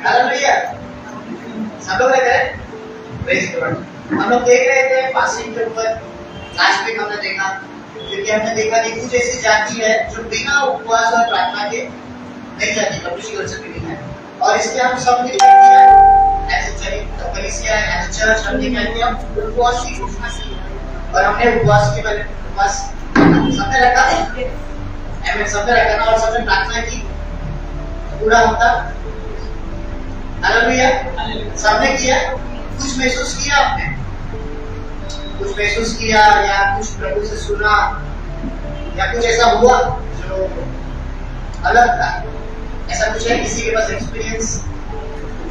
Hallelujah. सब लोग लग रहे हैं? Praise God. हम लोग देख रहे थे फास्टिंग के ऊपर, लास्ट वीक हमने देखा, क्योंकि हमने देखा कि कुछ ऐसी जाति है जो बिना उपवास और प्रार्थना के नहीं जाती, प्रभु कर सकती है। और इसलिए हम सब ने क्या किया, एज अ कलीसिया, एज अ चर्च, हमने क्या किया, उपवास की घोषणा की। और हमने उपवास के बारे में उपवास सबने रखा, एमेन, सबने रखा ना, और सबने प्रार्थना की पूरा हफ्ता। हालेलुया। सबने किया। कुछ महसूस किया आपने? कुछ महसूस किया या कुछ प्रभु से सुना या कुछ ऐसा हुआ जो अलग था? ऐसा कुछ है किसी के पास एक्सपीरियंस?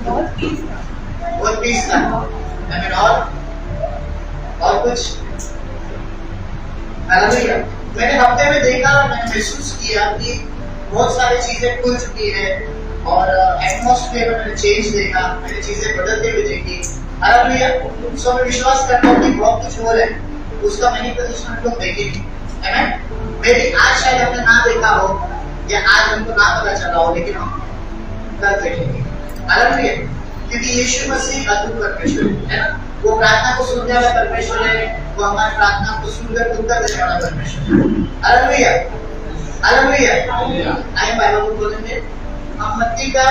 बहुत पीस था। आमीन। और कुछ? हालेलुया। मैंने हफ्ते में देखा, मैंने महसूस किया कि बहुत सारी चीजें खुल चुकी है और एटमॉस्फेयर में मैंने चेंज देखा, मैंने चीजें बदलते हुए देखी। हालेलुया। सो मैं विश्वास करता हूँ कि बहुत कुछ हो रहा है, उसका मैनिफेस्टेशन हम लोग देखेंगे। आमीन। मे बी आज शायद हमने ना देखा हो या आज हमको ना पता चला हो, लेकिन हम कल देखेंगे। हालेलुया। क्योंकि यीशु मसीह अद्भुत परमेश्वर है ना, वो प्रार्थना को सुनने वाला परमेश्वर है, वो हमारी प्रार्थना को सुनकर उत्तर देने वाला परमेश्वर है। हालेलुया। हालेलुया। आइए बाइबल को खोलेंगे हम मत्ती का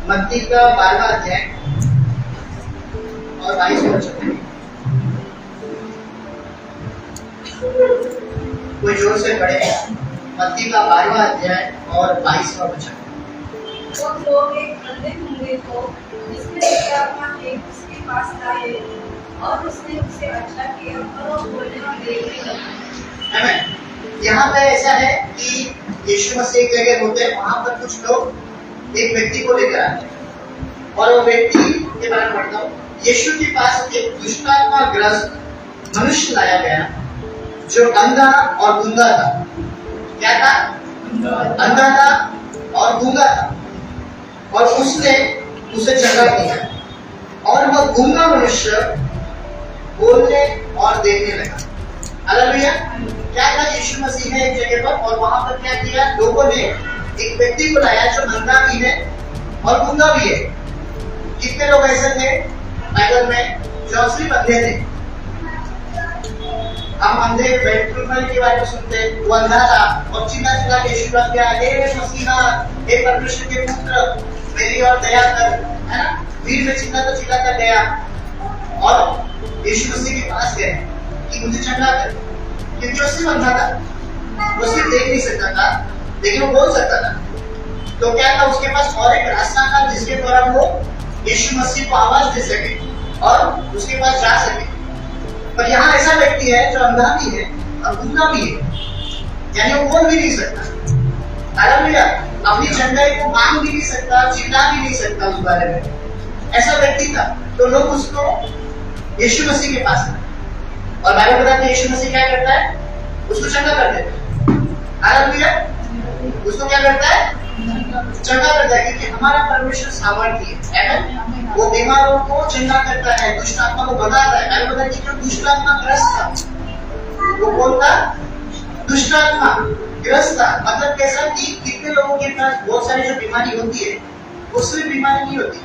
मत्ती का 12वां अध्याय और 22वां वचन। कोई जोर से पढ़े। मत्ती का 12वां अध्याय और 22वां वचन। तो लोग एक अंधे होंगे को जिसने देखा अपना एक उसके पास लाए और उसने उसे अच्छा किया और वो बोलने और देखने लगा। आमीन। यहाँ पे ऐसा है कि यीशु मसीह एक जगह होते हैं, वहां पर कुछ लोग एक व्यक्ति को लेकर आते हैं और वो व्यक्ति के बारे में पढ़ता हूँ। यीशु के पास एक दुष्टात्मा ग्रस्त मनुष्य लाया गया जो अंधा और गूंगा था। क्या था? अंधा था और गूंगा था। और उसने उसे चंगा किया और वह गूंगा मनुष्य बोलने और देखने लगा। हालेलुया। क्या था? यीशु मसीह है एक जगह पर और वहां पर क्या किया, लोगों ने एक व्यक्ति को लाया जो अंधा भी है और गूंगा भी है। कितने लोग ऐसे थे बाइबल में जो सिर्फ अंधे थे? हम अंधे बेटरूमल के बारे में सुनते, वो अंधा था और चिल्ला चिल्ला के यीशु पर गया, हे मसीहा, हे परमेश्वर के पुत्र, मेरी और दया कर, है ना। भीड़ में चिल्लाता गया और यीशु मसीह के पास गए कि मुझे चंगा कर, क्योंकि वो सिर्फ अंधा था, वो सिर्फ देख नहीं सकता था लेकिन वो बोल सकता था। तो क्या था, उसके पास और एक रास्ता था जिसके द्वारा वो यीशु मसीह को आवाज दे सके और उसके पास जा सके। पर यहाँ ऐसा व्यक्ति है जो अंधा भी है और गूंगा भी है, यानी वो बोल भी नहीं सकता। हालेलुया। अपनी चंगाई को मांग भी नहीं सकता, चिल्ला भी नहीं सकता उस बारे में। ऐसा व्यक्ति था। तो लोग उसको यीशु मसीह के पास आए और बाइबल बताते हैं यीशु मसीह क्या करता है, उसको चंगा कर देता है। हालेलुया। उसको क्या करता है? चंगा करता है, क्योंकि हमारा परमेश्वर सामर्थी है ना। वो बीमारों को चंगा करता है, दुष्ट आत्मा को भगाता है। बाइबल बताती है कि दुष्ट आत्मा ग्रस्त था। वो कौन था? दुष्ट आत्मा ग्रस्त था। मतलब कैसा कि कितने लोगों के पास बहुत सारी जो बीमारी होती है वो सिर्फ बीमारी नहीं होती,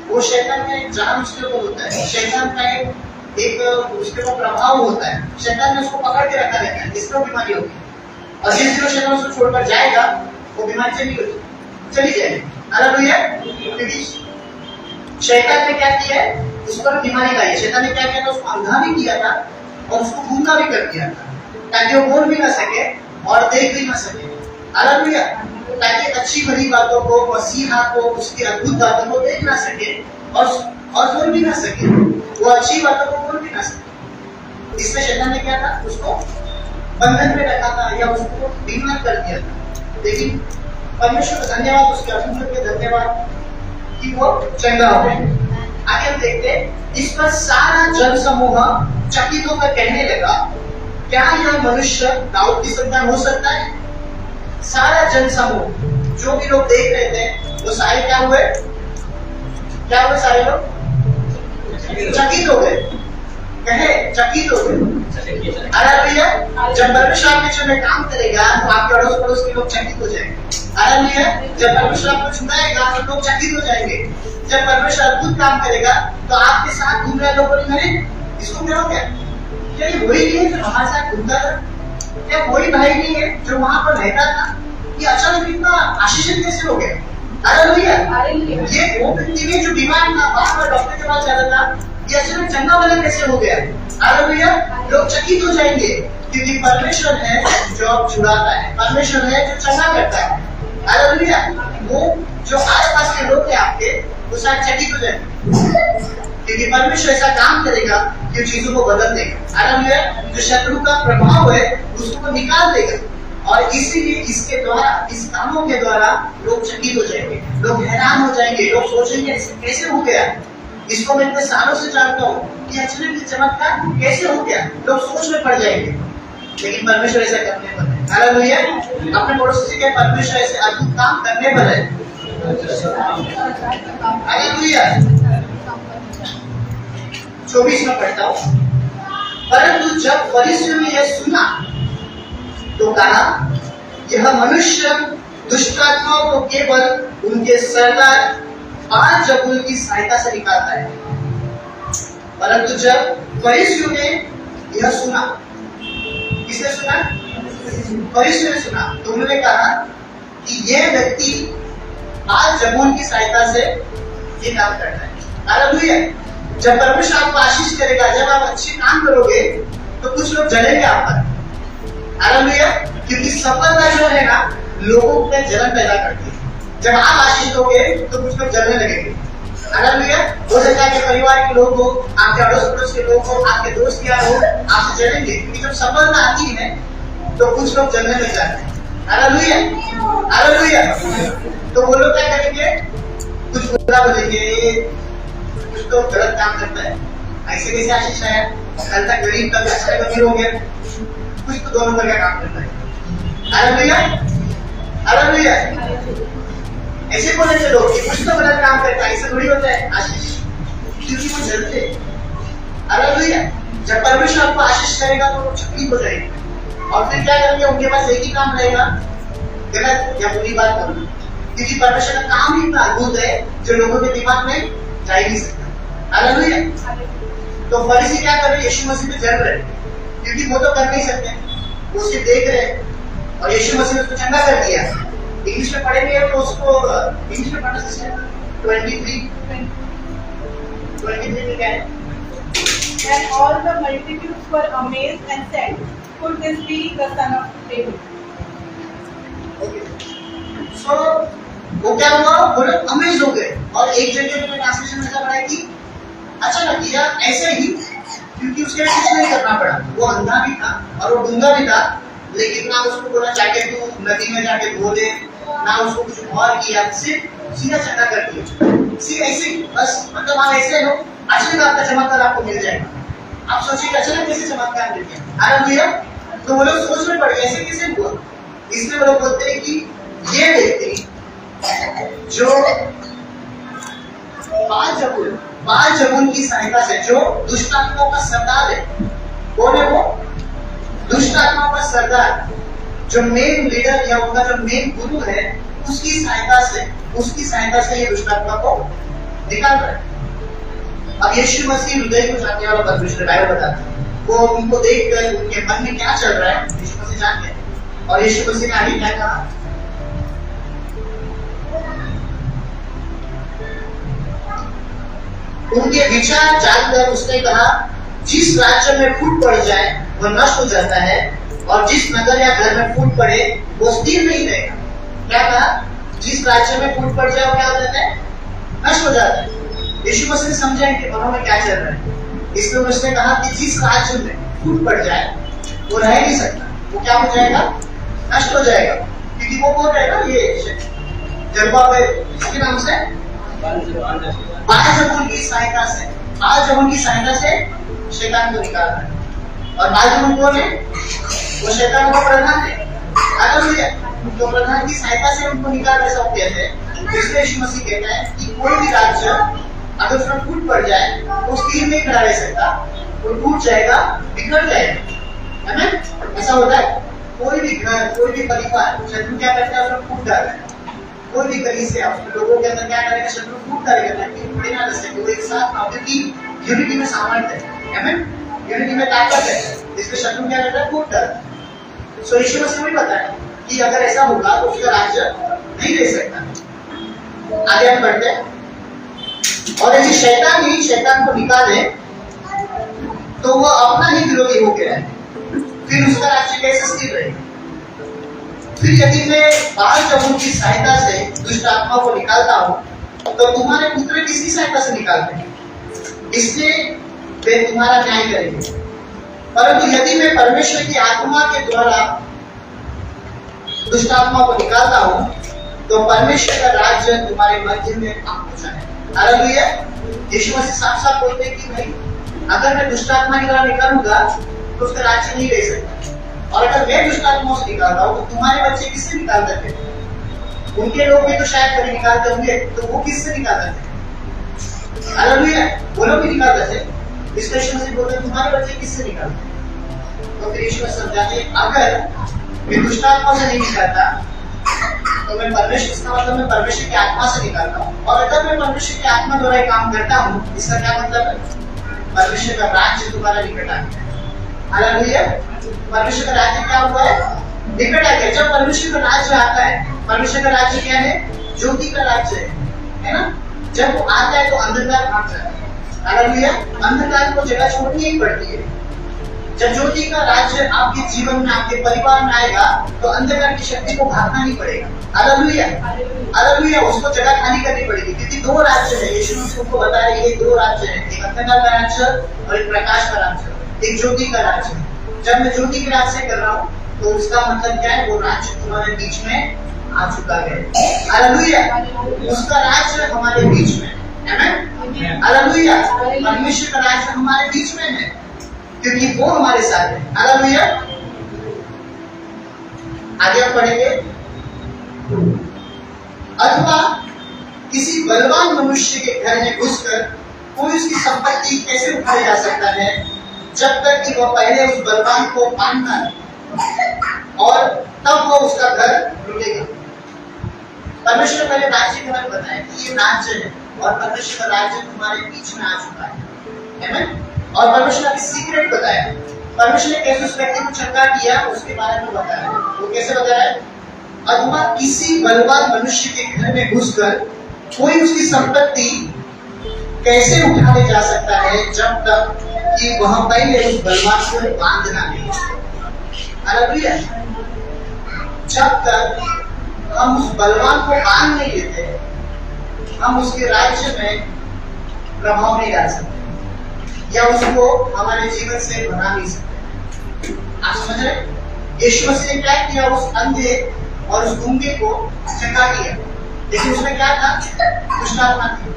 वो शैतान का एक जान उसके ऊपर होता है, शैतान का एक उसके ऊपर प्रभाव होता है। शैतान ने उसको पकड़ के रखा रहता है, जिसको बीमारी होती है। और जिस दिन शैतान उसको छोड़कर जाएगा वो बीमारी चली जाएगी। हालेलुया। क्योंकि शैतान ने क्या किया है, उस पर बीमारी लाई। शैतान ने क्या किया था, उसको अंधा भी किया था और उसको गूंगा भी कर दिया था, ताकि वो बोल भी ना सके और देख भी ना सके। हालेलुया। ताकि अच्छी भली बातों को, मसीहा को, उसकी अद्भुत बातों को देख ना सके और सुन भी ना सके, वो अच्छी बातों को बोल भी ना सके। इसमें शैतान ने क्या था, उसको बंधन में रखा था या उसको बीमार कर दिया था। लेकिन परमेश्वर का धन्यवाद, उसके अद्भुत के धन्यवाद कि वो चंगा हो गए। आगे हम देखते हैं, इस पर सारा जन समूह चकित होकर कहने लगा, क्या यह मनुष्य दाऊद की संतान हो सकता है? सारा जन समूह, जो भी लोग देख रहे थे, वो सारे क्या हुए? सारे लोग चकित हो गए। कहे चकित हो गए। हालेलुया। जब परमेश्वर आपके जीवन में काम करेगा तो आपके अड़ोस पड़ोस के लोग चकित हो जाएंगे। हालेलुया। जब परमेश्वर आपको छुड़ाएगा तो लोग चकित हो जाएंगे। जब परमेश्वर अद्भुत काम करेगा तो आपके साथ घूम रहे लोग बोलेंगे इसको क्या हो गया, क्या ये वही नहीं है जो हमारे साथ घूमता था, क्या वही भाई नहीं है जो वहां पर रहता था, ये अचानक इतना आशीषित कैसे हो गया। हालेलुया। ये वो व्यक्ति ने जो बीमार था बार बार डॉक्टर के पास जाता था, ये अचानक चंगा वाला कैसे हो गया। हालेलुया। लोग चकित हो जाएंगे क्योंकि परमेश्वर है जो अब छुड़ाता है, परमेश्वर है जो चंगा करता है। हालेलुया। वो जो आसपास के लोग हैं आपके वो शायद चकित हो जाएंगे क्योंकि परमेश्वर ऐसा काम करेगा कि चीजों को बदल देगा। हालेलुया। जो शत्रु का प्रभाव है उसको निकाल देगा और इसीलिए इसके द्वारा, इस कामों के द्वारा लोग चकित हो जाएंगे, लोग हैरान हो जाएंगे, लोग सोचेंगे कैसे हो गया, इसको मैं इतने सालों से जानता हूँ कि अचानक ये चमत्कार कैसे हो गया, लोग सोच में पड़ जाएंगे। लेकिन परमेश्वर ऐसा करने वाला है। हालेलुया। अपने पड़ोसी से कहे परमेश्वर ऐसे अद्भुत काम करने वाला है। हालेलुया। 24 में पढ़ता हूँ, परंतु जब फरीसियों ने यह सुना तो कहा यह मनुष्य दुष्टात्माओं को केवल उनके सरदार बाल-ज़बूल की सहायता से निकालता है। परंतु जब फरीसियों ने यह सुना, किसने सुना? फरीसियों ने सुना तो उन्होंने कहा कि यह व्यक्ति बाल-ज़बूल की सहायता से ये काम करता है। हालेलुया। जब परमेश्वर आपको आशीष करेगा, जब आप अच्छे काम करोगे तो कुछ लोग जलेंगे आप पर। हालेलुया। क्योंकि सफलता जो है ना लोगों में जलन पैदा करती है। जब आप आशीष दोगे तो कुछ लोग जलने लगेंगे। हालेलुया। हो सकता है कि परिवार के लोग हो, आपके अड़ोस पड़ोस के लोग हो, आपके दोस्त यार हो, आपसे जलेंगे क्योंकि जब सफलता आती है तो कुछ लोग जलने लग जाते हैं। हालेलुया। हालेलुया। तो वो लोग क्या करेंगे, कुछ बुरा बोलेंगे, कुछ तो गलत काम करता है, ऐसे कैसे आशीष आया, कल तक गरीब तक अच्छा अमीर हो गया, कुछ तो दोनों का काम करता है। हालेलुया। हालेलुया। ऐसे बोले थे लोग कि कुछ तो गलत काम करता है, ऐसा थोड़ी होता है आशीष, क्योंकि वो जलते हैं। हालेलुया। जब परमेश्वर आपको आशीष करेगा तो वो चकित हो जाएंगे और फिर क्या करेंगे, उनके पास एक ही काम रहेगा, गलत या बुरी बात करना, क्योंकि परमेश्वर का काम ही इतना अद्भुत है जो लोगों के दिमाग में जा ही नहीं सकता। हालेलुया। तो फरीसी क्या कर रहे, यीशु मसीह पे जल रहे क्योंकि वो तो कर नहीं सकते, वो सिर्फ देख रहे और यीशु मसीह ने उसको चंगा कर दिया। इंग्लिश में पढ़ेंगे तो उसको इंग्लिश में पढ़ना सिस्टम 23 में क्या है? And all the multitudes were amazed and said, could this be the son of David? Okay. So वो क्या हुआ, वो लोग अमेज हो गए और एक जगह में ट्रांसलेशन में ऐसा पढ़ा है कि अचानक या ऐसे ही, क्योंकि उसके लिए कुछ नहीं करना पड़ा, वो अंधा भी था और वो गूंगा भी था, लेकिन ना उसको बोला जाके तू नदी में जाके धो दे, ना उसको कुछ और किया, सिर्फ सीधा चंगा कर दिया, सिर्फ ऐसे ही बस। मतलब आप ऐसे हो, अचानक आपका चमत्कार आपको मिल जाएगा। आप सोचिए अचानक कैसे चमत्कार मिल गया। हालेलुया। तो वो लोग सोच में पड़ गए ऐसे कैसे हुआ, इसलिए वो लोग बोलते हैं कि ये व्यक्ति जो बाल-ज़बूल की सहायता से, जो दुष्ट आत्माओं का सरदार है, कौन है वो? दुष्ट आत्माओं का सरदार, जो मेन लीडर या उनका जो मेन गुरु है, उसकी सहायता से ये दुष्ट आत्मा को निकाल रहा है। अब यीशु मसीह हृदय को जानने वाला परमेश्वर बाइबल बताता है, वो उनको देखकर उनके मन में क्या चल रहा है यीशु मसीह जानते हैं। और यीशु मसीह ने आगे क्या कहा, उनके विचार जानकर उसने कहा जिस राज्य में फूट पड़ जाए वह नष्ट हो जाता है और जिस नगर या घर में फूट पड़े वो स्थिर नहीं रहेगा। क्या कहा, जिस राज्य में फूट पड़ जाए वो क्या हो जाता है, नष्ट हो जाता है। यीशु मसीह ने समझा कि मनों में क्या चल रहा है, इसलिए उसने कहा कि जिस राज्य में फूट पड़ जाए वो रह नहीं सकता, वो क्या हो जाएगा, नष्ट हो जाएगा। क्योंकि वो बोल रहे हैं ना, ये किसके नाम से, बाल-ज़बूल की सहायता से, बाल-ज़बूल की सहायता से शैतान को निकालना है। और बाल-ज़बूल कौन है, वो शैतान का प्रधान है। हालेलुया। तो प्रधान की सहायता से उनको निकाल ऐसा कहते हैं। इसलिए यीशु मसीह कहता है कि कोई भी राज्य अगर उसमें फूट पड़ जाए तो स्थिर नहीं खड़ा रह सकता, वो टूट जाएगा, बिखर जाएगा, है ना? ऐसा होता है। कोई भी घर, कोई भी परिवार, शत्रु क्या करता है, उसको फूट डालता है। कोई भी कलीसिया, उसमें लोगों के अंदर क्या करेगा, शत्रु फूट डालेगा ताकि बड़े ना रह सके। वो एक साथ ना हो, क्योंकि यूनिटी में सामर्थ्य है, यूनिटी में ताकत है, इसलिए शत्रु क्या करता है, फूट डालता है। सो यीशु मसीह ने बताया कि अगर ऐसा होगा तो उसका राज्य नहीं रह सकता। आगे हम बढ़ते हैं। और यदि शैतान ही शैतान को निकाले तो वो अपना ही विरोधी हो गया है, फिर उसका राज्य कैसे स्थिर रहेगा? फिर यदि मैं बाल जबून की सहायता से दुष्ट आत्मा को निकालता हूँ तो तुम्हारे पुत्र किसकी सहायता से निकालते हैं? इसलिए वे तुम्हारा न्याय करेंगे। परंतु यदि मैं परमेश्वर की आत्मा के द्वारा दुष्ट आत्मा को निकालता हूँ तो परमेश्वर का राज्य तुम्हारे मध्य में आ पहुंचा है। हालेलुया। यीशु मसीह साफ साफ बोलते हैं कि भाई अगर मैं दुष्ट आत्मा के द्वारा निकालूंगा तो उसका राज्य नहीं रह सकता, और अगर मैं दुष्ट आत्माओं से निकालता हूँ तो तुम्हारे बच्चे किससे निकालते थे? उनके लोग भी तो शायद कभी निकालते होंगे, तो वो किससे निकालते थे? हालेलुया। वो लोग भी निकालते थे। इसलिए यीशु मसीह बोलते हैं तुम्हारे बच्चे किससे निकालते? तो फिर यीशु मसीह समझाते हैं अगर मैं दुष्ट आत्मा से नहीं निकालता तो मैं परमेश्वर, इसका मतलब मैं परमेश्वर की आत्मा से निकालता हूँ, और अगर मैं परमेश्वर की आत्मा द्वारा काम करता हूँ, इसका क्या मतलब है? परमेश्वर का राज्य तुम्हारा निकट आ गया। हालेलुया। परमेश्वर का राज्य क्या हुआ है? निकट आ गया। जब परमेश्वर का राज्य आता है, परमेश्वर का राज्य क्या है? ज्योति का राज्य है ना? जब वो आता है तो अंधकार भाग जाता है। हालेलुया। अंधकार को जगह छोड़नी ही पड़ती है। जब ज्योति का राज्य आपके जीवन में, आपके परिवार में आएगा तो अंधकार की शक्ति को भागना नहीं पड़ेगा। हालेलुया। हालेलुया। उसको जगह खाली करनी पड़ेगी, क्योंकि दो राज्य है। यीशु मसीह हमको बता रहे हैं ये दो राज्य है, एक अंधकार का राज्य और एक प्रकाश का राज्य, एक ज्योति का राज्य। जब मैं ज्योति के राज्य से कर रहा हूँ तो उसका मतलब क्या है? वो राज्य तुम्हारे बीच में आ चुका है। हालेलुया। उसका राज्य हमारे बीच में, आमीन। हालेलुया। परमेश्वर का राज्य हमारे बीच में है क्योंकि वो हमारे साथ है। हालेलुया। आगे हम पढ़ेंगे। अथवा किसी बलवान मनुष्य के घर में घुसकर कोई उसकी संपत्ति कैसे उठाया जा सकता है जब तक कि वह पहले उस बलवान को बांधना और तब वो उसका घर लूटेगा। परमेश्वर पहले राज्य के बारे में बताया कि ये राज्य है और परमेश्वर का राज्य तुम्हारे बीच में आ चुका है, आमीन। और परमेश्वर ने सीक्रेट बताया, परमेश्वर ने कैसे उस व्यक्ति को चंगा किया उसके बारे में बताया। वो कैसे बताया? अथवा किसी बलवान मनुष्य के घर में घुसकर कोई उसकी संपत्ति कैसे उठाने जा सकता है जब तक कि वह पहले उस बलवान को बांधना नहीं। हालेलुया। जब तक हम उस बलवान को बांध नहीं लेते हम उसके राज्य में प्रभाव नहीं डाल सकते या उसको हमारे जीवन से बना नहीं सकते। आप समझ रहे? यीशु मसीह ने क्या किया? उस अंधे और उस गूंगे को चंगा किया, लेकिन उसमें क्या था? दुष्ट आत्मा थी,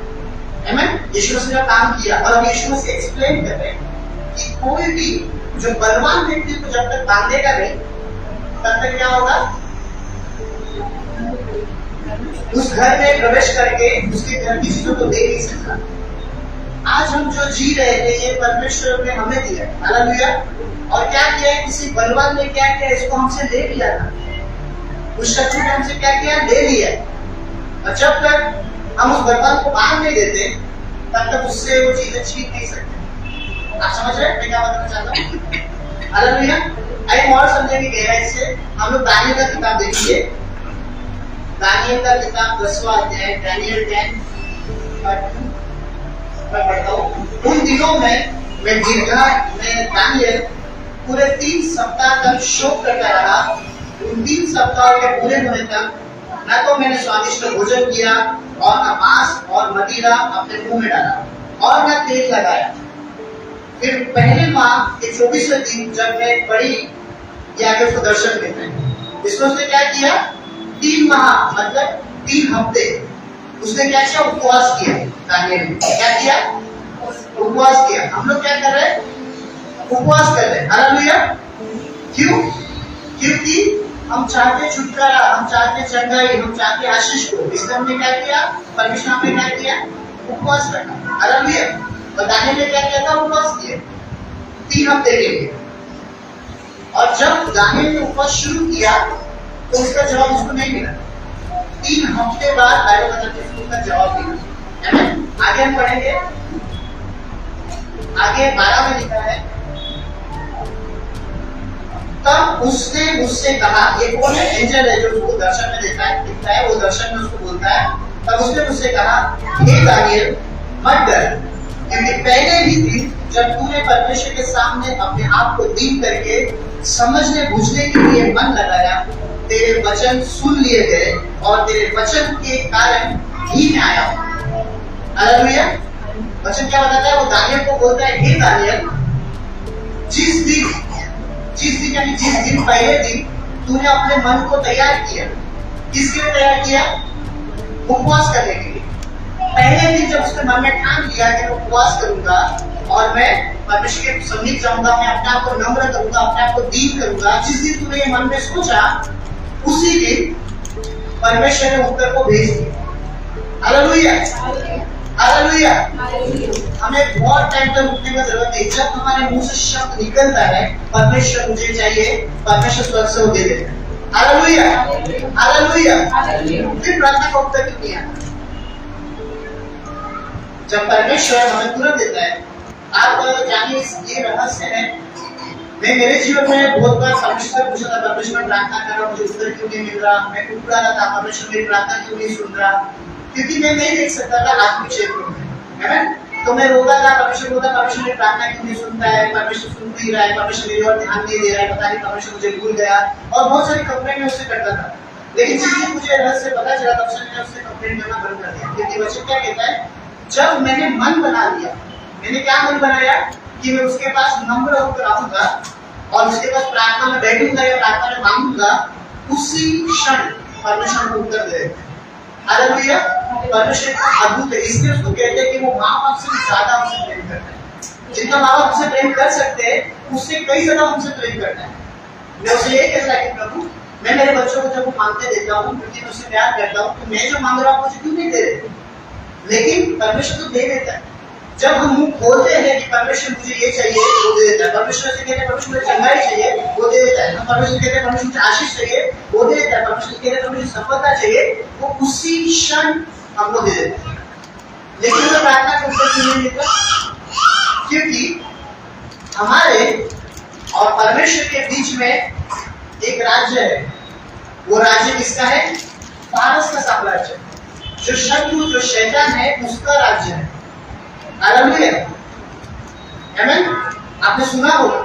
आमीन। यीशु मसीह ने काम किया और अब यीशु मसीह एक्सप्लेन कर रहे हैं कि कोई भी जो बलवान व्यक्ति को जब तक बांधेगा नहीं तब तक क्या होगा? उस घर में प्रवेश करके उसके घर की चीजों को दे नहीं सकता। आज हम जो जी रहे थे ये परमेश्वर ने हमें दिया, हालेलुया। और क्या किया है? किसी बलवान ने क्या किया? इसको हमसे ले लिया था। उस शत्रु ने हमसे क्या किया? ले लिया। और जब तक हम उस बलवान को बांध नहीं देते तब तक उससे वो चीजें छीन नहीं सकते। आप समझ रहे हैं मैं क्या बताना चाहता हूँ? हालेलुया। आइए और समझेंगे गहराई से। हम लोग दानियल का किताब देखिए, दानियल का किताब 10वां अध्याय, दानियल 10 मैं पढ़ता हूँ। उन दिनों में मैं दानियल पूरे 3 सप्ताह तक शोक करता रहा। उन 3 सप्ताह के पूरे होने तक न तो मैंने स्वादिष्ट भोजन किया और न मांस और मदिरा अपने मुंह में डाला और न तेल लगाया। फिर पहले माह के 24वें दिन जब मैं बड़ी आगे उसको दर्शन देते हैं, इसमें उसने क्या किया? 3 माह मतलब 3 हफ्ते उसने क्या किया? उपवास किया। दानियल ने क्या किया? उपवास किया। हम लोग क्या कर रहे हैं? उपवास कर रहे हैं। हालेलुया। क्यों? क्योंकि हम चाहते छुटकारा, हम चाहते चंगाई, हम चाहते आशीष को। इसलिए हमने क्या किया? परमेश्वर ने क्या किया? उपवास करना। हालेलुया। और दानियल ने क्या किया था? उपवास किया। 3 हफ्ते के लिए। और जब दानियल ने उपवास शुरू किया तो उसका जवाब उसको नहीं मिला। 3 हफ्ते बाद बाइबल बताती है उसका जवाब मिला। आमीन। आगे हम पढ़ेंगे, आगे 12 में लिखा है, तब उसने मुझसे कहा, ये कौन है? एंजल है जो उसको दर्शन में देता है, दिखता है, वो दर्शन में उसको बोलता है। तब उसने मुझसे कहा, हे दानियल मत डर, क्योंकि पहले ही दिन जब तूने परमेश्वर के सामने अपने आप को दीन करके समझने बूझने के लिए मन लगाया, तेरे वचन सुन लिए गए और तेरे वचन के कारण ही मैं आया हूं। हालेलुया। वचन क्या बताता है? वो दानियल को बोलता है, हे दानियल, जिस दिन यानी जिस दिन पहले दिन तूने अपने मन को तैयार किया, किसके लिए तैयार किया? उपवास करने के लिए। पहले दिन जब उसने मन में ठान लिया कि मैं उपवास करूंगा और मैं परमेश्वर के समीप जाऊंगा, मैं अपने आप को नम्र करूंगा, अपने आप को दीन करूंगा, जिस दिन तूने ये मन में सोचा, उसी दिन परमेश्वर ने उत्तर को भेज दिया। Hallelujah, hallelujah. हमें बहुत टाइम तक रुकने की जरूरत नहीं। जब हमारे मुंह से शब्द निकलता है, परमेश्वर मुझे चाहिए, परमेश्वर स्वर्ग से वो दे देता है। Hallelujah, hallelujah. फिर प्रार्थना का उत्तर क्यों नहीं आता? जब परमेश्वर हमें तुरंत देता है। आप जानिए, ये रहस्य है। मैं मेरे जीवन में बहुत बार परमेश्वर से पूछा था, परमेश्वर प्रार्थना कर रहा, मुझे उत्तर क्यों नहीं मिल रहा? मैं कुकड़ा रहा था, परमेश्वर मेरी प्रार्थना क्यों नहीं सुन रहा? क्योंकि मैं नहीं देख सकता था आत्मिक क्षेत्र में, है ना? तो मैं रोता था, परमेश्वर बोलता, परमेश्वर मेरी प्रार्थना क्यों नहीं सुनता है? परमेश्वर सुन नहीं रहा है, परमेश्वर मेरी ओर ध्यान नहीं दे रहा है, पता नहीं परमेश्वर मुझे भूल गया। और बहुत सारी कंप्लेंट मैं उससे करता था। लेकिन जिस दिन मुझे रहस्य पता चला, तब से मैंने उससे कंप्लेंट करना बंद कर दिया। क्योंकि वचन क्या कहता है? जब मैंने मन बना लिया, मैंने क्या मन बनाया कि मैं उसके पास नम्र होकर आऊंगा और उसके पास प्रार्थना में बैठूंगा या प्रार्थना में मांगूंगा, उसी क्षण परमेश्वर को उत्तर दे देगा। हालेलुया। परमेश्वर का अद्भुत है, इसलिए उसको कहते हैं कि वो माँ बाप से भी ज्यादा हमसे प्रेम करता है। जितना माँ बाप हमसे प्रेम कर सकते हैं, उससे कई ज्यादा हमसे प्रेम करता है। मैं उसे ये कहता है कि प्रभु, मैं मेरे बच्चों को जब वो मांगते देता हूँ, क्योंकि मैं उससे प्यार करता हूँ, तो मैं जो मांग रहा हूँ मुझे क्यों नहीं दे रहे? लेकिन परमेश्वर तो दे देता है। जब हम मुंह खोलते हैं कि परमेश्वर मुझे ये चाहिए, वो दे देता है। परमेश्वर से कहते हैं परमेश्वर मुझे चंगाई चाहिए, वो दे देता है। हम परमेश्वर कहते हैं परमेश्वर मुझे आशीष चाहिए, वो दे देता है। परमेश्वर कहते हैं परमेश्वर सफलता चाहिए, वो उसी क्षण हमको दे देता है। लेकिन हमें प्रार्थना का उत्तर क्यों नहीं मिलता? क्योंकि हमारे और परमेश्वर के बीच में एक राज्य है। वो राज्य किसका है? फारस का साम्राज्य। जो शत्रु, जो शैतान है, उसका राज्य है। हालेलुया, आमीन। आपने सुना होगा,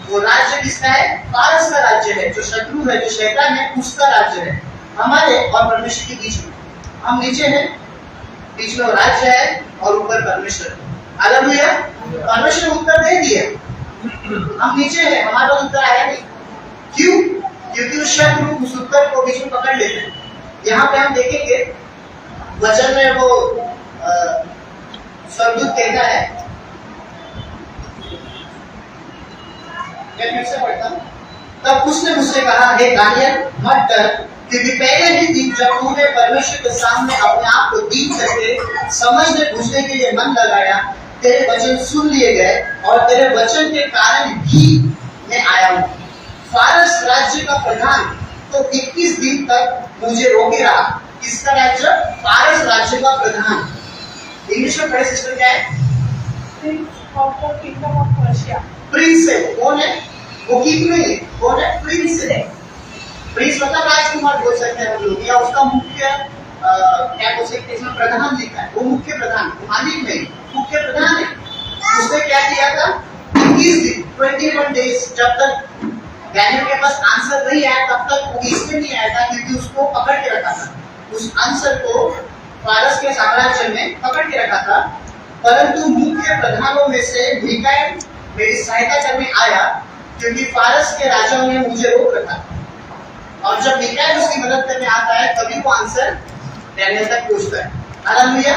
वो राज्य किसका है? फारस का राज्य है। जो शत्रु है, जो शैतान है, उसका राज्य है। हमारे और परमेश्वर के बीच में, हम नीचे हैं, बीच में वो राज्य है और ऊपर परमेश्वर। हालेलुया। परमेश्वर ने उत्तर दे दिया, हम नीचे हैं, हमारे पास उत्तर आया नहीं। क्यों? क्योंकि उस शत्रु उस उत्तर को बीच में पकड़ लेते हैं। यहाँ पे हम देखेंगे वचन में वो स्वर्गदूत कहता है, मैं फिर से पढ़ता हूं। तब उसने मुझसे कहा, हे दानियल मत डर, क्योंकि पहले ही दिन जब तूने परमेश्वर के सामने अपने आप को दीन करके समझने बूझने के लिए मन लगाया, तेरे वचन सुन लिए गए और तेरे वचन के कारण ही मैं आया हूँ। फारस राज्य का प्रधान तो 21 दिन तक मुझे रोके रहा। किसका राज्य? फारस राज्य का प्रधान। इंग्लिश में पढ़े सिस्टर क्या है? Prince of the kingdom of Persia. Prince है। कौन है? वो किंग नहीं है। कौन है? प्रिंस है। प्रिंस मतलब राजकुमार बोल सकते हैं हम लोग, या उसका मुख्य क्या बोल सकते हैं, इसमें प्रधान लिखा है। वो मुख्य प्रधान, मालिक नहीं, मुख्य प्रधान है। उसने क्या किया था? 21 दिन, 21 डेज, जब तक डैनियल के पास आंसर नहीं आया, तब तक वो इसलिए नहीं आया था क्योंकि उसको पकड़ के रखा था। उस आंसर को फारस के साम्राज्य में पकड़ के रखा था। परंतु मुख्य प्रधानों में से मीकाएल मेरी सहायता करने आया, क्योंकि फारस के राजाओं ने मुझे रोक रखा था। और जब मीकाएल उसकी मदद करने आता है, तभी वो आंसर डैनियल तक पहुंचता है। हालेलुया।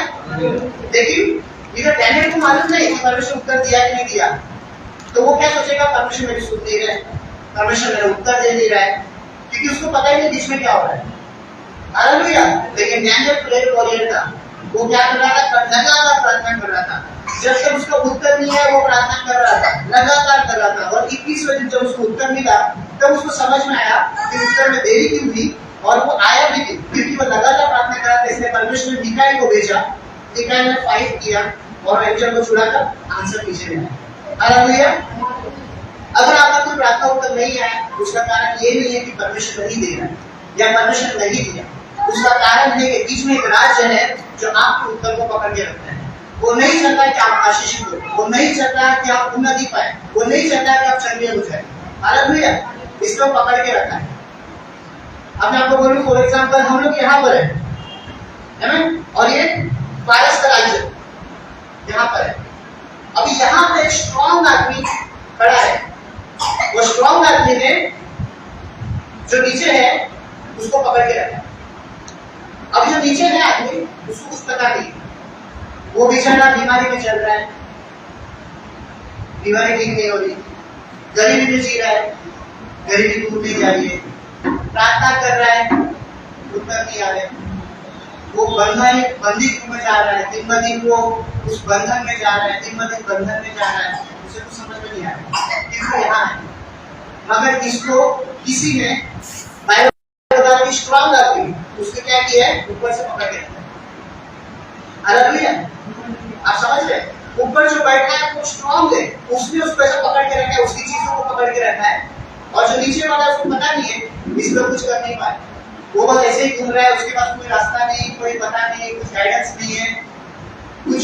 लेकिन इधर डैनियल को मालूम नहीं कि परमेश्वर उत्तर दिया कि नहीं दिया, तो वो क्या सोचेगा? परमेश्वर मेरी सुन नहीं रहा है, परमेश्वर मेरा उत्तर दे नहीं रहा है, क्योंकि उसको पता ही नहीं बीच में क्या हो रहा है। हालेलुया। लेकिन डैनियल प्रेयर वॉरियर था। वो क्या कर रहा था? लगातार प्रार्थना कर रहा था। जब तक उसका उत्तर नहीं है वो प्रार्थना कर रहा था, लगातार कर रहा था। और 21वें दिन जब उसको उत्तर मिला तब उसको समझ में आया कि उत्तर में देरी क्यों हुई और वो आया भी क्यों, क्योंकि वो लगातार प्रार्थना कर रहा था। इसलिए परमेश्वर ने मिकाएल को भेजा, मिकाएल ने फाइट किया और एंजल को छुड़ाकर आंसर पीछे ले आया। हालेलुया। अगर आपका कोई प्रार्थना उत्तर नहीं आया उसका कारण ये नहीं है कि परमेश्वर नहीं दे रहा है या परमेश्वर नहीं दिया। उसका कारण है कि बीच में एक राज्य है जो आपके उत्तर को पकड़ के रखता है। वो नहीं चाहता कि आप आशीषित हो, वो नहीं चाहता कि आप उन्नति पाए, वो नहीं चाहता कि आप चंगे हो जाए। हालेलुया। इसको पकड़ के रखा है। अब मैं आपको बोलूं, फॉर एग्जांपल हम लोग यहाँ पर है ना, और ये फारस का राज्य यहाँ पर है। अभी यहाँ पे स्ट्रॉन्ग आदमी खड़ा है। वो स्ट्रॉन्ग आदमी ने जो नीचे है उसको पकड़ के रखा है। अब जो नीचे है आदमी उसको कुछ पता नहीं, वो बेचारा बीमारी में चल रहा है, बीमारी ठीक नहीं हो रही, गरीबी में जी रहा है, गरीबी दूर नहीं जा रही है, प्रार्थना कर रहा है, उत्तर नहीं आ रहे, वो बंदी में जा रहा है, दिन ब दिन वो उस बंधन में जा रहा है, दिन ब दिन बंधन में जा रहा है, उसे कुछ समझ में नहीं आ रहा किसको यहाँ है। मगर इसको किसी ने स्ट्रॉन्ग आदमी उसने क्या किया है? ऊपर से पकड़ के रखा है। हालेलुया। आप समझ रहे? ऊपर जो बैठा है वो स्ट्रॉन्ग है, उसने उसको ऐसा पकड़ के रखा है, उसकी चीजों को पकड़ के रखा है। और जो नीचे वाला उसको पता नहीं है, इसलिए कुछ कर नहीं पाए, वो बस ऐसे ही घूम रहा है, उसके पास कोई रास्ता नहीं, कोई पता नहीं, कुछ गाइडेंस नहीं है, कुछ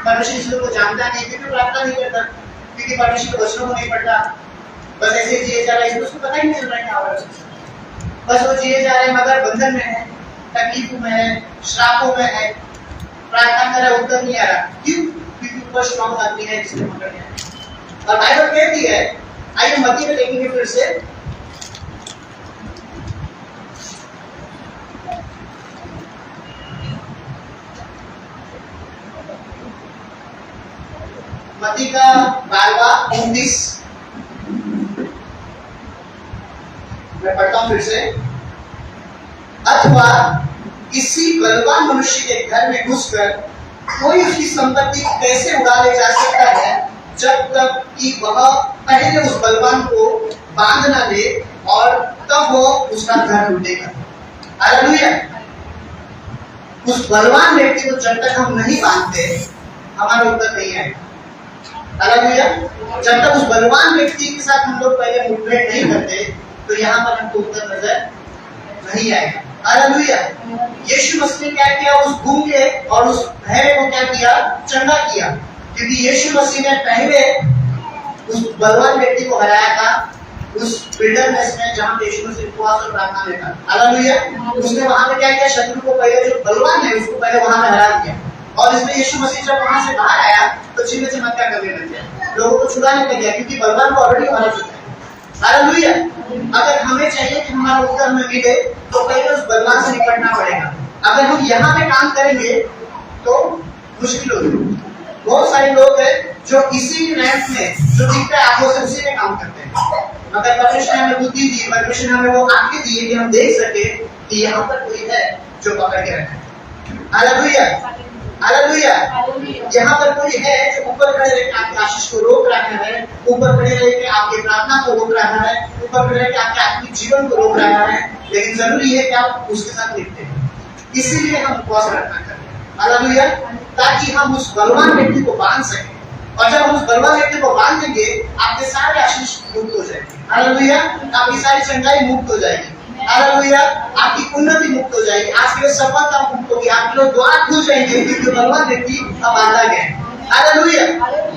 परमेश्वर को जानता नहीं, क्योंकि प्रार्थना नहीं करता, क्योंकि परमेश्वर के वचनों को नहीं पढ़ता, बस ऐसे ही जिए जा रहा है, उसको पता ही नहीं चल रहा है क्या हो रहा है। बस वो जिए जा रहे हैं मगर बंधन में है, तकलीफों में है, श्रापों में है, प्रार्थना कर रहा है, उत्तर नहीं आ रहा। क्यों? क्योंकि ऊपर स्ट्रॉन्ग आदमी है जिसने पकड़ लिया है। और बाइबल कहती है, आइए मत्ती में देखेंगे फिर से, मत्ती का 12:29 मैं पढ़ता हूं फिर से। अथवा किसी बलवान मनुष्य के घर में घुसकर कोई उसकी संपत्ति कैसे उड़ा ले जा सकता है जब तक कि वह पहले उस बलवान को बांध न ले और तब वो उसका घर लूटेगा। हालेलुया। उस बलवान व्यक्ति को जब तक हम नहीं बांधते हमारा उत्तर नहीं आएगा। हालेलुया। जब तक उस बलवान व्यक्ति के साथ हम लोग पहले मुठभेड़ नहीं करते तो यहाँ पर हमको उत्तर नजर नहीं आएगा। हालेलुया। यीशु मसीह ने क्या किया? उस गूंगे और उस बहरे को क्या किया? चंगा किया, क्योंकि यीशु मसीह ने पहले उस बलवान व्यक्ति को हराया था उस विल्डरनेस में जहां यीशु मसीह उपवास और प्रार्थना में था। हालेलुया। उसने वहां पे क्या किया? शत्रु को पहले, जो बलवान है उसको पहले वहां पे हरा दिया। और इसमें यीशु मसीह जब वहां से बाहर आया तो चिन्ह चमत्कार करने लग गया, लोगों को छुड़ाने लग गया, क्योंकि बलवान को ऑलरेडी हरा चुका है। हालेलुया। अगर हमें चाहिए कि हमारा उत्तर हमें मिले तो पहले उस बलवान से निपटना पड़ेगा। अगर हम यहाँ पे काम करेंगे तो मुश्किल होगी। बहुत सारे लोग हैं जो इसी रैंक में जो दिखता है आंखों से उसी में काम करते हैं, मगर परमेश्वर ने हमें बुद्धि दी, परमेश्वर ने हमें वो आंखें दी कि हम देख सके कि यहाँ पर कोई है जो पकड़ के रखा है। हालेलुया। हालेलुया। यहाँ पर कोई है जो ऊपर खड़े रहकर आपकी आशीष को रोक रहा है, ऊपर खड़े रहकर आपकी प्रार्थना को रोक रहा है, ऊपर खड़े रहकर आपके आत्मिक जीवन को रोक रहा है, लेकिन जरूरी है कि आप उसके साथ निपटे। इसीलिए हम उपवास प्रार्थना करते हैं। हालेलुया। ताकि हम उस बलवान व्यक्ति को बांध सकें, और जब हम उस बलवान व्यक्ति को बांध देंगे आपके सारे आशीष मुक्त हो जाएंगे। हालेलुया। आपकी सारी चंगाई मुक्त हो जाएगी। हालेलुया। आपकी उन्नति मुक्त हो जाएगी, आपके लिए सफलता मुक्त होगी, आपके लिए द्वार खुल जाएंगे, क्योंकि बलवान व्यक्ति अब बांधा गया है। हालेलुया।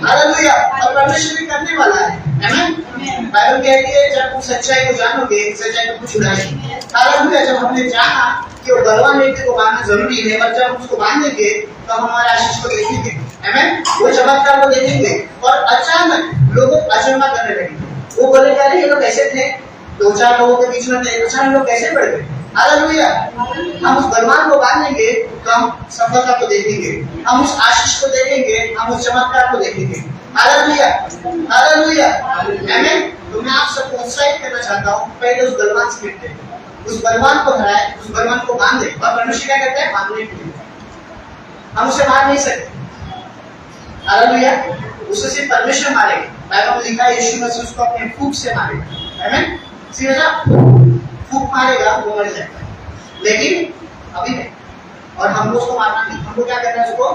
हालेलुया। और परमेश्वर भी करने वाला है। आमीन। बाइबल कहती है जब तुम सच्चाई को जानोगे सच्चाई तुमको छुड़ाएगी। हालेलुया। जब हमने जाना कि वो बलवान व्यक्ति को बांधना जरूरी है, और जब हम उसको बांधेंगे तो हम हमारे आशीष को देखेंगे। आमीन। वो चमत्कार को देखेंगे और अचानक लोग अचंभा करने लगेंगे। वो बोलेंगे अरे ये लोग ऐसे थे, दो चार लोगों के बीच में थे, अचानक लोग कैसे बढ़ गए। हालेलुया। हम उस बलवान को बांधेंगे तो हम सफलता को देखेंगे, हम उस आशीष को देखेंगे, हम उस चमत्कार को देखेंगे। हालेलुया। हालेलुया। आमीन। तो मैं आप सबको उत्साहित करना चाहता हूँ, पहले उस बलवान से निपटे, उस बलवान को हराए, उस बलवान को बांधे। और परमेश्वर क्या कहते हैं? बांधने के लिए। हम उसे मार नहीं सकते। हालेलुया। उसे सिर्फ परमेश्वर मारेगा। बाइबल में लिखा है यीशु मसीह उसको अपने फूंक से मारेगा। आमीन। सीधा फूंक मारेगा वो मर जाएगा, लेकिन अभी नहीं। और हमको उसको मारना नहीं, हमको क्या करना है, उसको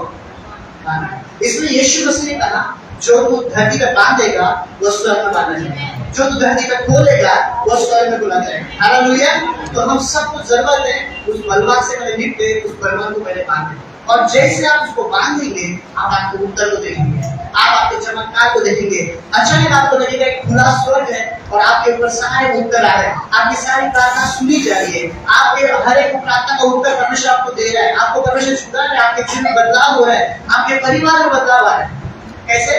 मारना है। इसलिए यीशु मसीह ने कहा जो तू धरती पर बांधेगा वो स्वर्ग में बांधा जाएगा, जो तू धरती पर खोलेगा वो स्वर्ग में खोला जाएगा। हालेलुया। तो हम सबको जरूरत है उस बलवान से पहले निपटे, उस बलवान को पहले बांधे। और जैसे आप उसको बांधेंगे आप आपके उत्तर को देखेंगे, आप आपके चमत्कार को देखेंगे। अचानक आपको लगेगा एक खुला स्वर्ग है और आपके ऊपर सारे उत्तर आ रहे हैं, आपकी सारी प्रार्थना सुनी जा रही है, आपके हर एक प्रार्थना का उत्तर परमेश्वर आपको दे रहा है, आपको परमेश्वर छुड़ा रहा है, आपके जीवन में बदलाव हो रहा है, आपके परिवार में बदलाव आ रहा है। कैसे?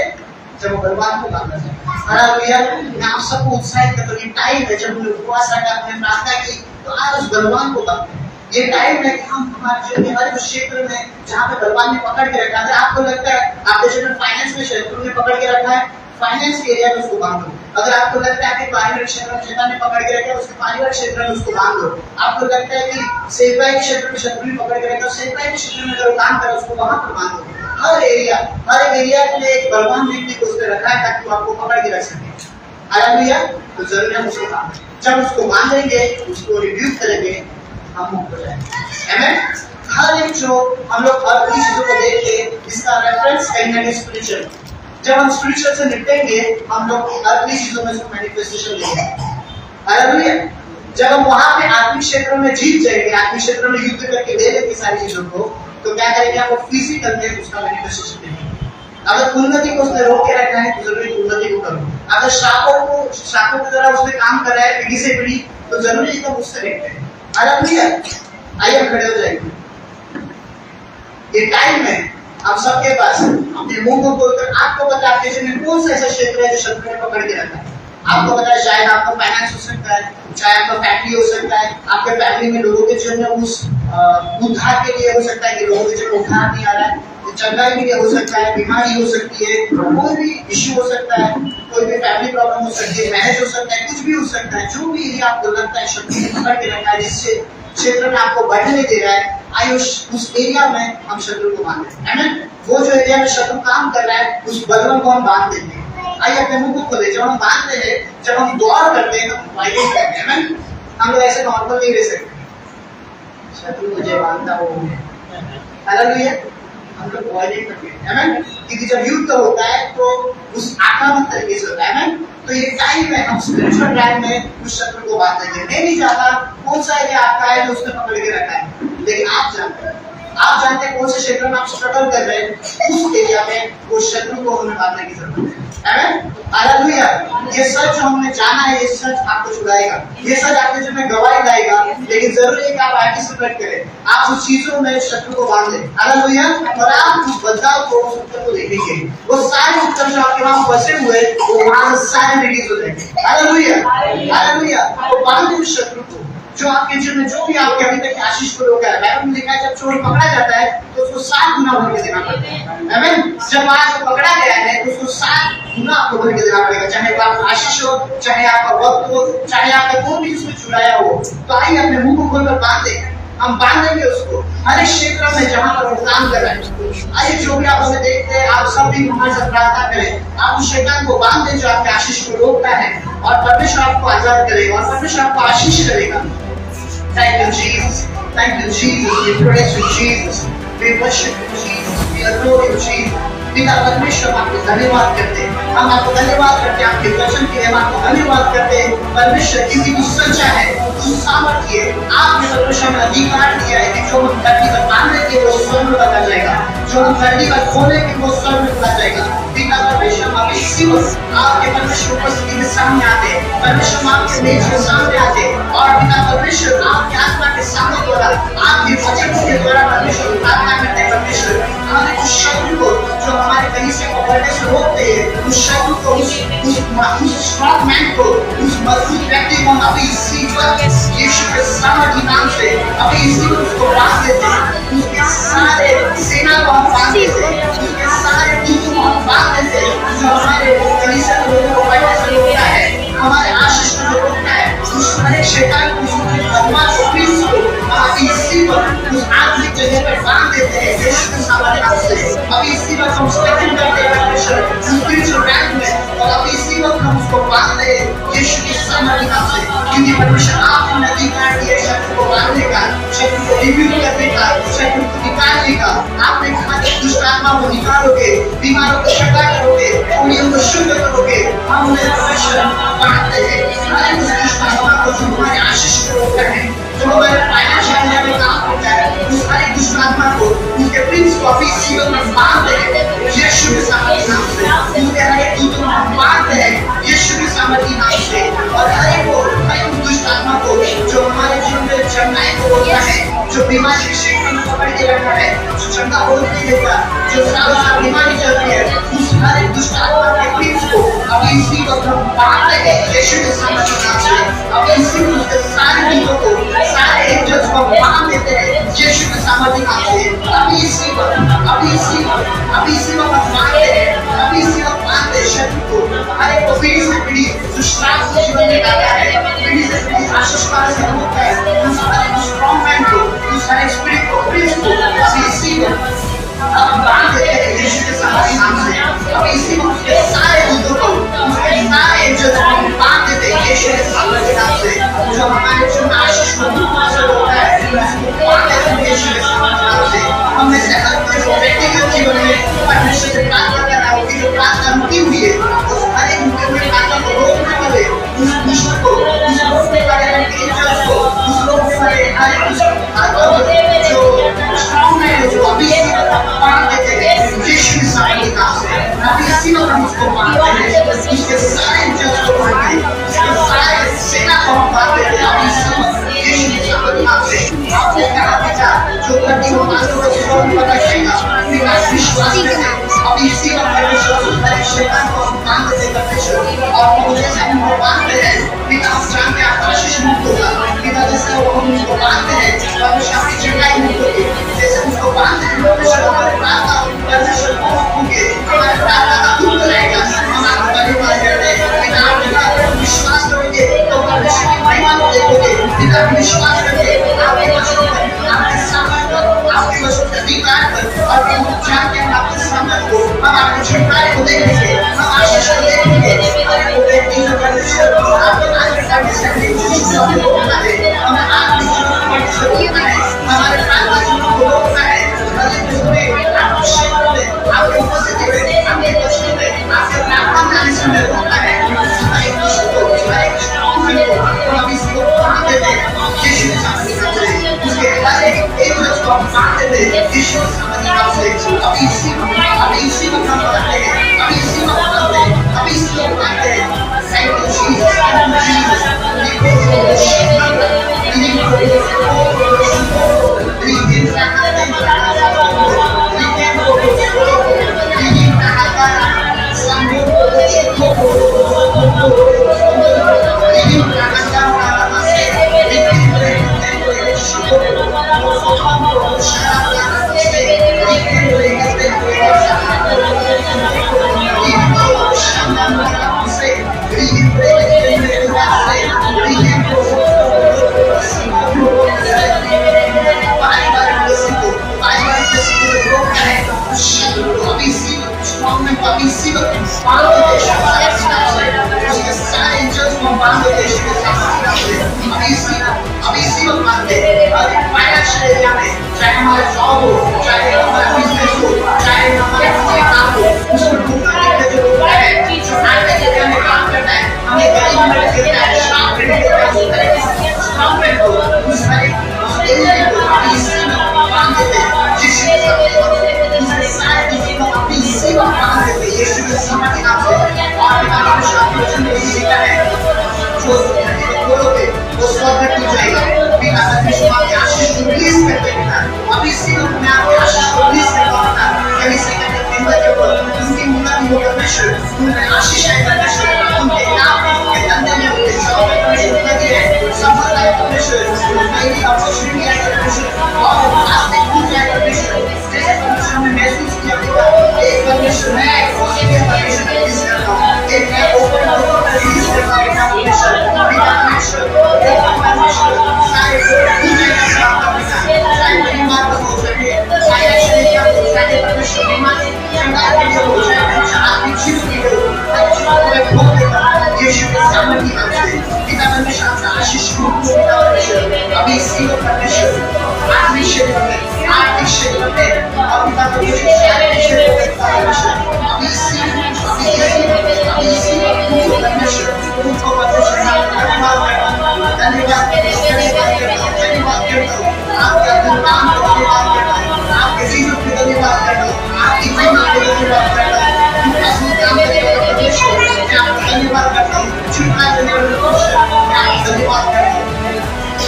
जब वो बलवान को बांधा जाए। हालेलुया। मैं आप सबको उत्साहित करता हूं, ये टाइम है जब हमने उपवास रखा, हमने प्रार्थना की, तो आज उस बलवान को बांधे। ये टाइम है कि हम हमारे जीवन में हर उस क्षेत्र में जहाँ पे बलवान ने पकड़ के रखा है, आपको लगता है आपके जीवन में फाइनेंस में शत्रु ने पकड़ के रखा है, फाइनेंस के एरिया में उसको बांधो। अगर आपको लगता है कि पारिवारिक क्षेत्र में शैतान ने पकड़ के रखा है, उसके पारिवारिक क्षेत्र में उसको बांध दो। आपको लगता है कि सेवकाई के क्षेत्र में शत्रु ने पकड़ के रखा है, सेवकाई के क्षेत्र में अगर वो काम करे उसको वहां पर बांध दो। हर एरिया के लिए एक बलवान व्यक्ति को उसने रखा है ताकि वो आपको पकड़ के रख सके। हालेलुया। तो जरूरी है उसको बांधे। जब उसको बांधेंगे, उसको रिब्यूक करेंगे, हम मुक्त हो जाएंगे। आमीन। हर एक जो हम लोग हर चीजों को देख के इसका रेफरेंस कहीं ना कहीं स्पिरिचुअल। जब हम स्पिरिचुअल से निपटेंगे हम लोग अर्ली चीजों में उसको मैनिफेस्टेशन देंगे। हालेलुया। जब हम वहां पे आत्मिक क्षेत्रों में जीत जाएंगे, आत्मिक क्षेत्रों में युद्ध करके ले लेंगे सारी चीजों को, तो क्या करेंगे, आपको फिजिकल में उसका मैनिफेस्टेशन देंगे। अगर उन्नति को उसने रोक के रखा है तो जरूरी उन्नति को करो। अगर श्रापों की तरह उसने काम कर रहा है पीढ़ी से पीढ़ी, तो जरूरी है उससे देखते हैं। हालेलुया। आइए हम खड़े हो जाएंगे। ये टाइम है आप सबके पास अपने मुंह को खोलकर आपको पता आपके जीवन में कौन सा ऐसा क्षेत्र है जो शत्रु ने पकड़ के रखा है। आपको पता है शायद आपका फाइनेंस हो सकता है, चाहे आपका फैमिली हो सकता है, आपके फैमिली में लोगों के जीवन में उस उद्धार के लिए हो सकता है कि लोगों के जीवन में उद्धार नहीं आ रहा है, चंगाई के लिए हो सकता है, बीमारी हो सकती है, कोई भी इश्यू हो सकता है, कोई भी फैमिली प्रॉब्लम हो सकती है, मैरिज हो सकता है, कुछ भी हो सकता है। जो भी एरिया आपको लगता है शत्रु ने पकड़ के रखा है, जिससे क्षेत्र में आपको बढ़ने दे रहा है, आइए उस एरिया में हम शत्रु को बांधे। आमीन। वो जो एरिया में शत्रु काम कर रहा है उस बलवन को हम बांध देंगे। आइए अपने मुंह को खोले। जब हम बांधते हैं, जब हम दौड़ करते हैं, हम वायलेट करते हैं। आमीन। हम लोग ऐसे नॉर्मल नहीं रह सकते। शत्रु मुझे बांधता हो, हालेलुया, हम लोग वायलेट करते हैं। आमीन। क्योंकि जब युद्ध होता है तो उस आक्रामक तरीके से होता है। आमीन। तो ये टाइम है हम स्पिरिचुअल टाइम में उस शत्रु को बांधेंगे। मैं नहीं चाहता कौन सा एरिया आपका है जो उसने पकड़ के रखा है, लेकिन आप जानते हैं कौन से क्षेत्र में आप स्ट्रगल कर रहे हैं, उस एरिया में वो शत्रु को हमें बांधने की जरूरत है। आमीन। हालेलुया। ये सच जो हमने जाना है, ये सच आपको छुड़ाएगा, ये सच आपके जीवन में गवाही लाएगा, लेकिन जरूरी है कि आप पार्टिसिपेट करें, आप उस चीजों में शत्रु को बांध लें। हालेलुया। और आप उस बदलाव को, उस उत्तर को देखेंगे। वो सारे उत्तर जो आपके वहां बसे हुए वो वहां से सारे रिलीज हो जाएंगे। हालेलुया। हालेलुया। तो बांधे उस शत्रु को जो आपके जीवन में, जो भी आपके अभी तक आशीष को रोका है। बाइबल में लिखा है जब चोर पकड़ा जाता है तो उसको 7 गुना भर के देना पड़ता है। आमीन। जब आज पकड़ा गया है तो उसको 7 गुना आपको भर के देना पड़ेगा, चाहे वो आपका आशीष हो, चाहे आपका वक्त हो, चाहे आपका कोई भी उसमें चुराया हो। तो आइए अपने मुंह को खोलकर बांधे, हम बांधेंगे उसको हर एक क्षेत्र में जहां पर वो काम कर रहा है। आइए जो भी आप हमें देखते हैं, आप सब भी हमारे साथ प्रार्थना करें। आप उस शैतान को बांध दें जो आपके आशीष को रोकता है, और परमेश्वर आपको आजाद करेगा, और परमेश्वर आपको आशीष करेगा। Thank you, Jesus. Thank you, Jesus. We praise you, Jesus. We worship you, Jesus. We adore you, Jesus. पिता परमेश्वर आपको धन्यवाद करते हैं, हम आपको धन्यवाद करते हैं, आपके वचन के लिए हम आपको धन्यवाद करते हैं परमेश्वर, क्योंकि तू सच्चा है, तू सामर्थ्य है। आपने परमेश्वर में अधिकार दिया है कि जो हम धरती पर बांधेंगे वो स्वर्ग में बदल जाएगा, जो हम धरती पर खोलेंगे वो स्वर्ग में बदल जाएगा। पिता परमेश्वर आप इसी वक्त आपके परमेश्वर उपस्थिति के सामने आते हैं, परमेश्वर आपके मेज के सामने आते हैं, और पिता परमेश्वर आपके आत्मा के सामने द्वारा, आपके वचन के द्वारा परमेश्वर प्रार्थना करते हैं। परमेश्वर हमारे उस शत्रु को जो हमारे कलीसिया को बढ़ने से रोकते हैं, उस शत्रु को, उस स्ट्रॉन्ग मैन को, उस मजबूत व्यक्ति को हम अभी इसी वक्त यीशु के सामर्थ्य नाम से अभी इसी वक्त उसको बांध देते हैं। उसके सारे सेना को हम बांध देते हैं, उसके सारे दूतों को हम बांध देते हैं जो हमारे कलीसिया के लोगों को बढ़ने से रोकता है, हमारे आशीष को जो रोकता है, उस हर एक शैतान को, उस बदमाश को, हम अभी इसी वक्त उस आत्मिक जगह पे बांध देते हैं यीशु के सामर्थ्य नाम से। अभी इसी वक्त हम स्ट्रेचिंग करते हैं परमेश्वर स्पिरिचुअल रैंक में, और अभी इसी वक्त हम उसको बांध रहे हैं यीशु के सामर्थ्य नाम से, क्योंकि परमेश्वर आपने अधिकार दिया शत्रु को बांधने का, शत्रु को रिव्यू करने का, शत्रु को निकालने का। आपने कहा कि दुष्ट आत्मा को निकालोगे, बीमारों को शफा करोगे, उंगलियों को शुद्ध करोगे। हम उन्हें परमेश्वर बांधते हैं हर उस दुष्ट आत्मा को जो हमारे आशीष को रोकता है, जो हमारे फाइनेंशियल एरिया में काम करता है, उस हर एक दुष्ट आत्मा को, उसके प्रिंस को अभी इसी वक्त हम बांधते हैं यीशु के सामर्थ्य नाम से। उसके हर एक दूतों को हम बांधते हैं यीशु के सामर्थ्य नाम से, और हर एक दुष्ट आत्मा को जो हमारे जीवन में चंगाई को रोकता है, जो बीमारी के क्षेत्र में पकड़ के रखा है, जो चंगा हो नहीं देता, जो सालों साल बीमारी चल रही है, उस हर एक दुष्ट आत्मा के प्रिंस को अभी इसी वक्त हम बांधते हैं यीशु के सामर्थ्य नाम से। अभी इसी वक्त उसके सारे दूतों को, सारे एंजल्स को बांध देते हैं यीशु के सामर्थ्य नाम से। अभी इसी वक्त हम बांधते हैं, अभी इसी वक्त बांधते हैं शत्रु को, हर एक को पीढ़ी से पीढ़ी जो श्राप को जीवन में डाला है, पीढ़ी से पीढ़ी आशीष पाने से रोकता है, उस हर एक स्ट्रॉन्ग मैन को, उस हर एक स्पिरिट को, प्रिंस को अभी इसी वक्त हम बांध देते हैं यीशु के सामर्थ्य नाम से। अभी इसी वक्त उसके सारे दूतों को, उसके सारे एंजल्स को हम बांध देते हैं यीशु के सामर्थ्य नाम से, जो हमारे जीवन में आशीष को दूर से रोकता है, उसको बांध देते हैं यीशु के सामर्थ्य नाम से। हम में से हर कोई जो व्यक्तिगत जीवन में परमेश्वर से प्रार्थना कर रहा है, जो प्रार्थना रुकी हुई है, उस हर एक रुके हुए प्रार्थना को रोकने वाले, उस दुष्ट को, उस रोकने वाले एंजल्स को, उस रोकने वाले हर एक जो स्ट्रॉन्ग है, जो अभी इसी वक्त बांध देते हैं यीशु के सामर्थ्य नाम से। अभी इसी वक्त हम उसको बांधते हैं, उसके सारे एंजल्स को बांधते हैं, उसके सारे सेना को हम बांध देते हैं अभी इसी वक्त यीशु के सामर्थ्य नाम से। आपने कहा पिता जो करती हो आंसू को स्वयं पता चलेगा, बिना विश्वास में अभी इसी वक्त परमेश्वर हर एक शैतान को हम बांध देते हैं परमेश्वर, और वो जैसे हम उनको बांधते हैं बिना हम जानते हैं आशीष मुक्त होगा, बिना जैसे हम उसको बांधते हैं परमेश्वर अपनी चंगाई मुक्त होगी, जैसे उसको बांधते हैं परमेश्वर हमारे प्रार्थना परमेश्वर को होंगे, हमारे प्रार्थना का उत्तर रहेगा। हम आपको धन्यवाद करते हैं, बिना आप विश्वास करोगे तो परमेश्वर की महिमा को देखोगे, बिना विश्वास करके आपके वचनों पर, आपके सामने आपके वचनों का अधिकार पर, और हम जानते हैं आपके सामने को, हम आपके चंगाई को देखेंगे, हम आशीष को देखेंगे, हमारे व्यक्ति जो परमेश्वर आपके आगे करने से हमें रोकना है, हमें आपके जीवन को रोकना है, हमारे प्रार्थना जीवन को रोकना है, आपके सेवा में, आपके उपस्थिति में, आपके वचन में, आपके प्रार्थना करने से हमें रोकना है। हमारे दुष्ट को, हमारे स्ट्रॉन्ग मैन को हम इसी को बांध देते हैं यीशु के सामर्थ्य नाम से, उसके हर एक एंजल्स को हम बांध देते हैं यीशु के सामर्थ्य नाम से। अभी इसी वक्त हम बांधते हैं, अभी इसी वक्त बांधते हैं, अभी इसी वक्त बांधते हैं। Thank you, Jesus. अभी इसी वक्त मानते हैं, फाइनेंशियल एरिया में, चाहे हमारा जॉब हो, चाहे हमारा बिजनेस हो, चाहे हमारे काम हो, उसमें भूखा देखने जो लोग है, जो आर्थिक एरिया में काम करता है, हमें गरीब मदद देता है, श्राप देता है, उस तरह की स्ट्रॉन्ग मैन को, उस हर एक एरिया को अभी इसी वक्त बांध देते हैं यीशु के सामर्थ्य, उसके सारे चीजों को अभी इसी वक्त बांध देते हैं यीशु के सामर्थ्य नाम से। और हमारा विश्वास वचन में यही लिखा है, जो बोलोगे वो स्वर्ग में टूट जाएगा, बिना विश्वास के आशीष को रिलीज करते हैं। अभी इसी वक्त मैं आपके आशीष को रिलीज करता हूं, कभी से कहते हैं इंद्र के ऊपर उनकी मुद्दा भी हो परमेश्वर, उनके आशीष है परमेश्वर, उनके नाम में, उनके धंधे में, उनके जॉब में परमेश्वर उन्नति है, सफलता है परमेश्वर, नई अपॉर्चुनिटी है परमेश्वर, और रास्ते खुल जाए परमेश्वर, जैसे परमेश्वर ने महसूस किया एक परमेश्वर मैं परमेश्वर रिलीज करता हूं, एक मैं ओपन डोर रिलीज करता हूं परमेश्वर, बिना परमेश्वर सारे खुल जाएगा, सारे परिवार को परमेश्वर आत्मिक क्षेत्र में और पिता परमेश्वर शारीरिक क्षेत्र में पिता परमेश्वर अभी इसी परमेश्वर उनको परमेश्वर धन्यवाद आपके काम को धन्यवाद करता हूँ, आपके जीवन को धन्यवाद करता हूँ, आपकी महिमा को धन्यवाद करता हूँ, धन्यवाद करता हूँ, धन्यवाद करता हूँ।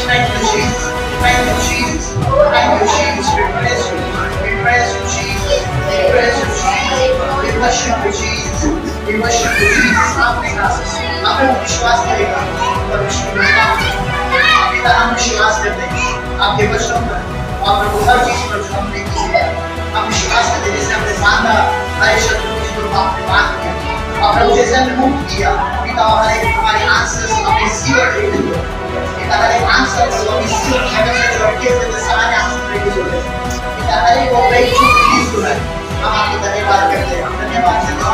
Thank you, Jesus. Thank you, Jesus. Thank you, Jesus. We praise you. We praise you, Jesus. We praise you, Jesus. We worship you, Jesus. We worship you, Jesus. आपने कहा, आपने विश्वास करेगा, परमेश्वर ने कहा, पिता हम विश्वास करते हैं, आपके वचनों पर, और प्रभु हर चीज पर जो हमने की है, हम विश्वास करते हैं, जैसे हमने मांगा, हमारे शत्रु को आपने मांग किया, और प्रभु जैसे हमने मुक्त किया, पिता हमारे आंसर्स अपने सीवर दे दिए, पिता हर एक आंसर को अपनी सीवर हेवन से जोड़ के उसके सारे आंसर लेके जोड़े, पिता हर एक को ब्रेक थ्रू रिलीज हो रहा है, हम आपको धन्यवाद करते हैं, धन्यवाद करते हैं,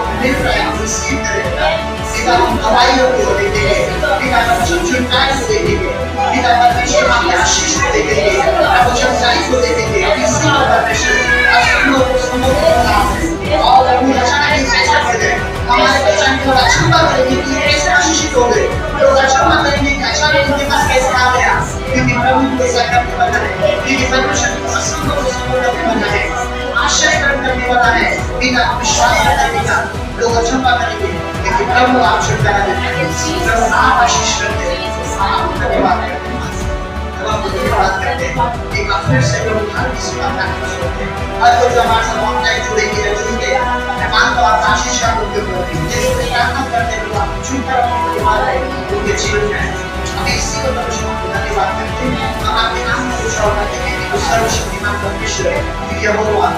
हम मिल रहे हैं, हम रिसीव करेंगे, पिता हम दवाइयों को दे देंगे, पिता हम चुनचुनाई को दे देंगे, पिता परमेश्वर आपके आशीष को दे देंगे, आपको चमचाई को दे देंगे, अपनी सीमा परमेश्वर असंभव को संभव करना है, और प्रभु अचानक ही फैसला कर दे, हमारे बच्चों को अचंभा करेंगे कि कैसे आशीषित हो गए, लोग अचंभा करेंगे कि अचानक उनके पास कैसे आ गया, क्योंकि प्रभु को ऐसा करने वाला है, क्योंकि परमेश्वर को असंभव को संभव करने वाला है, आश्चर्य करने वाला है, बिना विश्वास करने का लोग अचंभा करेंगे, क्योंकि प्रभु आप छुटकारा देते हैं, प्रभु आप आशीष करते हैं, आप धन्यवाद करते हैं, आपको धन्यवाद करते हैं, एक बार फिर से प्रभु हर किसी बात का खुश होते हैं, हर कोई जो हमारे साथ ऑनलाइन जुड़ेंगे या जुड़ेंगे, मैं मानता हूँ आप आशीष का उनके ऊपर है, जैसे प्रार्थना करते हैं, आप छुटकारा धन्यवाद है उनके जीवन में, हमें इसी को परमेश्वर को धन्यवाद करते हैं, हम आपके नाम को उछाल करते हैं, कि सर्वशक्तिमान परमेश्वर है, क्योंकि यहोवा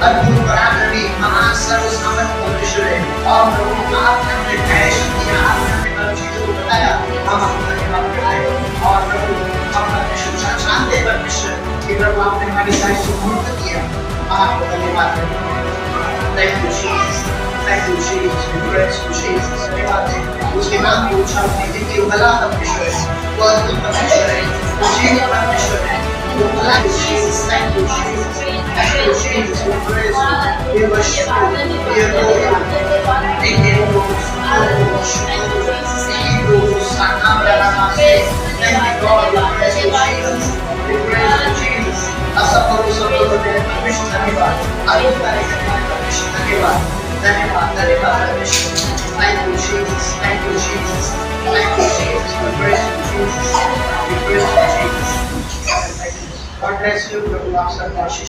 अद्भुत पराक्रमी महान सर्वसामर्थ परमेश्वर है, और प्रभु आपने अपने पहले दिया, आपने अपने हर चीजों को बताया, हम आपको धन्यवाद करते हैं, और प्रभु हम परमेश्वर जानते हैं परमेश्वर कि प्रभु आपने हमारी सारी सुख किया, हम आपको धन्यवाद करते हैं। Thank you, Jesus. Thank you, Jesus. We praise you, Jesus. धन्यवाद है, उसके नाम को उछालते हैं, क्योंकि वो भला परमेश्वर है, वो अद्भुत परमेश्वर है, वो जीवित परमेश्वर है, वो भला है, Jesus. Thank you, Jesus. Thank you, Jesus. We praise you. We worship you. We adore you. Thank you, Lord. Thank you, God. We praise you, Jesus. We praise you, Jesus. असफल होते हैं परमेश्वर धन्यवाद, अद्भुत कार्य करने वाले परमेश्वर धन्यवाद, धन्यवाद, धन्यवाद परमेश्वर। Thank you, Jesus. Thank you, Jesus. Thank you, Jesus. We praise you, Jesus. We praise you, Jesus. God bless you. प्रभु आप सबका आशीष